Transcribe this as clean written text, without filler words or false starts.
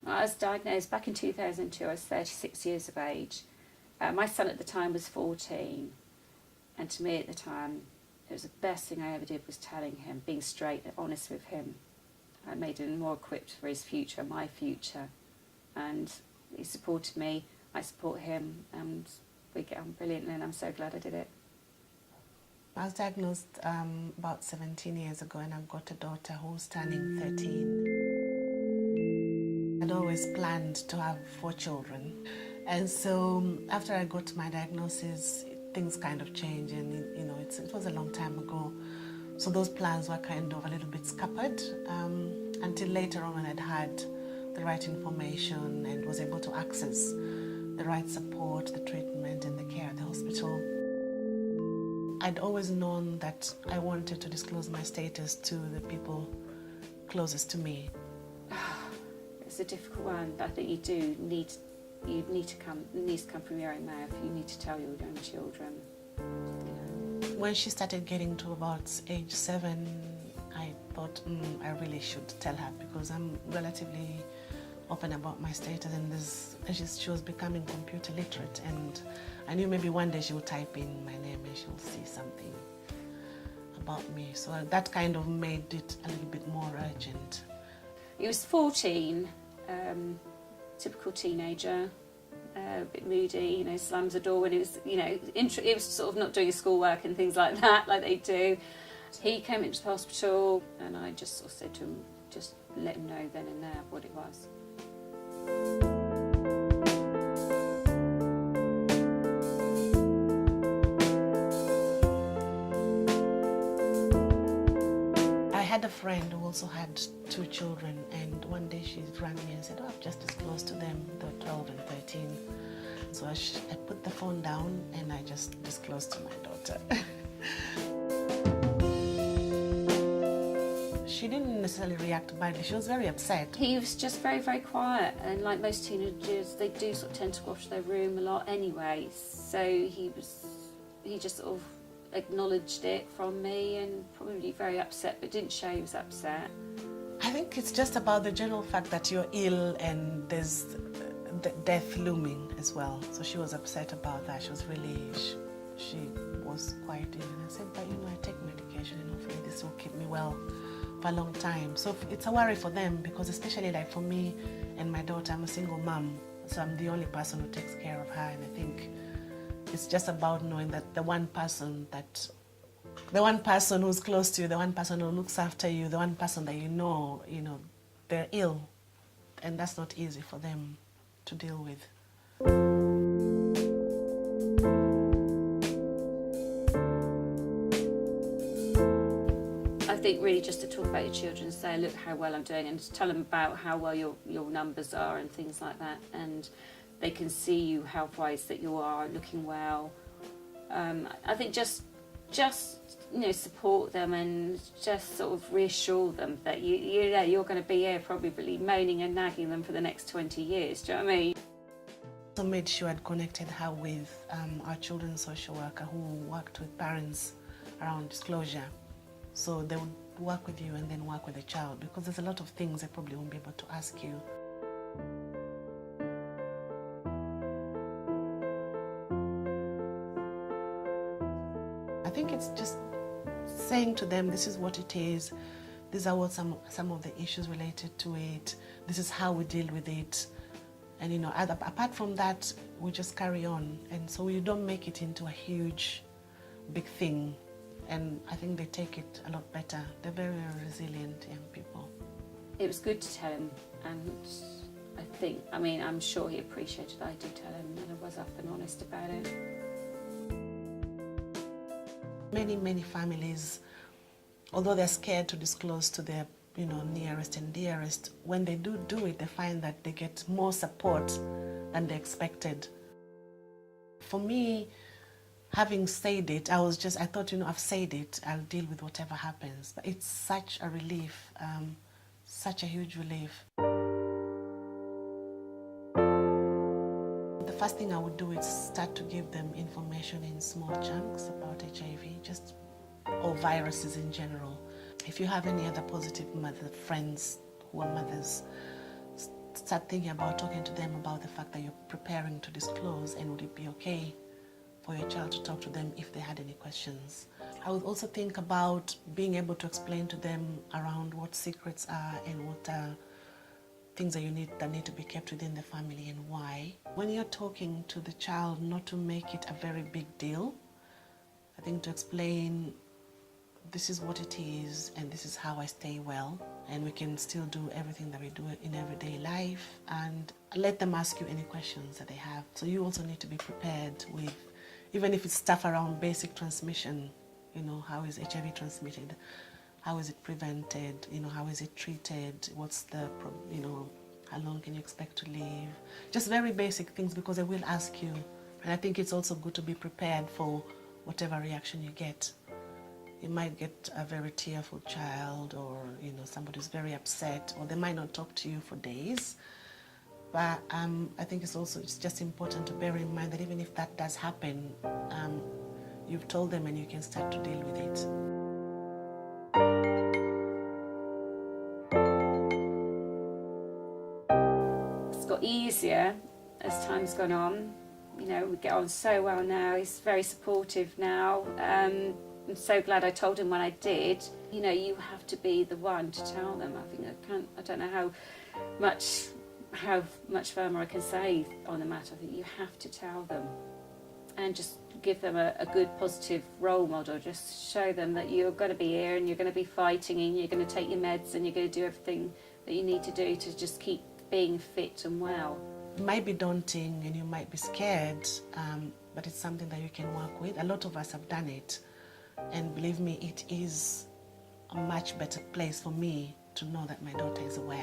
I was diagnosed back in 2002. I was 36 years of age. My son at the time was 14, and to me at the time, it was the best thing I ever did was telling him, being straight and honest with him. I made him more equipped for his future, my future, and he supported me. I support him, and we get on brilliantly, and I'm so glad I did it. I was diagnosed about 17 years ago, and I've got a daughter who's turning 13. I'd always planned to have 4 children, and so after I got my diagnosis, things kind of changed, and it was a long time ago. So those plans were kind of a little bit scuppered until later on when I'd had the right information and was able to access the right support, the treatment and the care at the hospital. I'd always known that I wanted to disclose my status to the people closest to me. It's a difficult one, but I think you need to come from your own mouth. You need to tell your own children. When she started getting to about age 7, I thought I really should tell her, because I'm relatively open about my status, and she was becoming computer literate, and I knew maybe one day she would type in my name and she'll see something about me. So that kind of made it a little bit more urgent. He was 14, typical teenager, a bit moody, slams the door when he was, he was sort of not doing his schoolwork and things like that, like they do. He came into the hospital, and I just sort of said to him, just let him know then and there what it was. I had a friend who also had 2 children, and one day she rang me and said, I've just disclosed to them, they're 12 and 13. So I put the phone down and I just disclosed to my daughter. She didn't necessarily react badly. She was very upset. He was just very, very quiet, and like most teenagers, they do sort of tend to go off to their room a lot anyway. So he just sort of acknowledged it from me, and probably very upset, but didn't show he was upset. I think it's just about the general fact that you're ill and there's death looming as well. So she was upset about that. She was quite ill, and I said, but I take medication and hopefully this will keep me well for a long time. So it's a worry for them, because especially like for me and my daughter, I'm a single mom, so I'm the only person who takes care of her, and I think it's just about knowing that the one person who's close to you, the one person who looks after you, the one person that they're ill, and that's not easy for them to deal with. I think really just to talk about your children and say, look how well I'm doing, and to tell them about how well your numbers are and things like that, and they can see you health-wise that you are looking well. I think just support them and just sort of reassure them that you're going to be here probably moaning and nagging them for the next 20 years. Do you know what I mean? So made sure I'd connected her with our children's social worker, who worked with parents around disclosure. So they would work with you and then work with the child, because there's a lot of things they probably won't be able to ask you. I think it's just saying to them, this is what it is, these are what some of the issues related to it, this is how we deal with it, and apart from that, we just carry on, and so you don't make it into a huge, big thing, and I think they take it a lot better. They're very, very resilient young people. It was good to tell him, and I'm sure he appreciated I did tell him, and I was up and honest about it. Many families, although they're scared to disclose to their nearest and dearest, when they do it, they find that they get more support than they expected. For me, having said it, I thought, I've said it, I'll deal with whatever happens. But it's such a relief, such a huge relief. The first thing I would do is start to give them information in small chunks about HIV, or viruses in general. If you have any other positive friends who are mothers, start thinking about talking to them about the fact that you're preparing to disclose, and would it be okay for your child to talk to them if they had any questions. I would also think about being able to explain to them around what secrets are and what things that need to be kept within the family and why. When you're talking to the child, not to make it a very big deal. I think to explain, this is what it is and this is how I stay well, and we can still do everything that we do in everyday life, and let them ask you any questions that they have. So you also need to be prepared with, even if it's stuff around basic transmission, how is HIV transmitted? How is it prevented? How is it treated? What's the, how long can you expect to live? Just very basic things, because they will ask you. And I think it's also good to be prepared for whatever reaction you get. You might get a very tearful child, or somebody's very upset, or they might not talk to you for days. But I think it's just important to bear in mind that even if that does happen, you've told them and you can start to deal with it. It's got easier as time's gone on. We get on so well now. He's very supportive now. I'm so glad I told him when I did. You have to be the one to tell them. I don't know how much firmer I can say on the matter. I think you have to tell them, and just give them a good positive role model. Just show them that you're going to be here and you're going to be fighting, and you're going to take your meds, and you're going to do everything that you need to do to just keep being fit and well. It might be daunting and you might be scared, but it's something that you can work with. A lot of us have done it, and believe me, it is a much better place for me to know that my daughter is well.